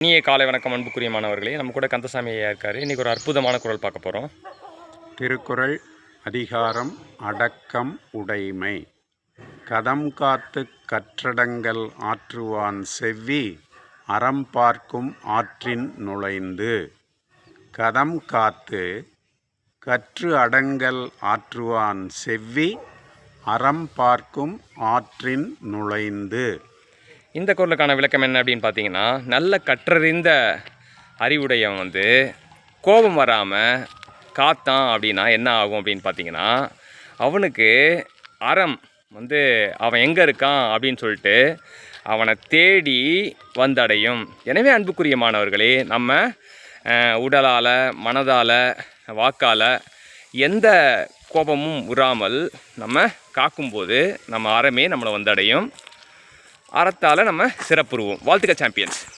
இனிய காலை வணக்கம் அன்புக்குரிய மாணவர்களே. நம்ம கூட கந்தசாமி ஐயா இருக்காரு. இன்றைக்கி ஒரு அற்புதமான குறள் பார்க்க போகிறோம். திருக்குறள் அதிகாரம் அடக்கம் உடைமை. கதம் காத்து கற்றடங்கல் ஆற்றுவான் செவ்வி அறம் பார்க்கும் ஆற்றின் நுழைந்து. கதம் காத்து கற்று அடங்கல் ஆற்றுவான் செவ்வி அறம் பார்க்கும் ஆற்றின் நுழைந்து. இந்த குறளுக்கான விளக்கம் என்ன அப்படின்னு பார்த்தீங்கன்னா, நல்ல கற்றறிந்த அறிவுடையவன் கோபம் வராமல் காத்தான் அப்படின்னா என்ன ஆகும் அப்படின்னு பார்த்தீங்கன்னா, அவனுக்கு அறம் அவன் எங்கே இருக்கான் அப்படின்னு சொல்லிட்டு அவனை தேடி வந்தடையும். எனவே அன்புக்குரிய மாணவர்களே, நம்ம உடலால், மனதால், வாக்கால் எந்த கோபமும் உறாமல் நம்ம காக்கும்போது நம்ம அறமே நம்மளை வந்தடையும். அறத்தால் நம்ம சிறப்புறுவோம். வாழ்த்துக்கள் சாம்பியன்ஸ்.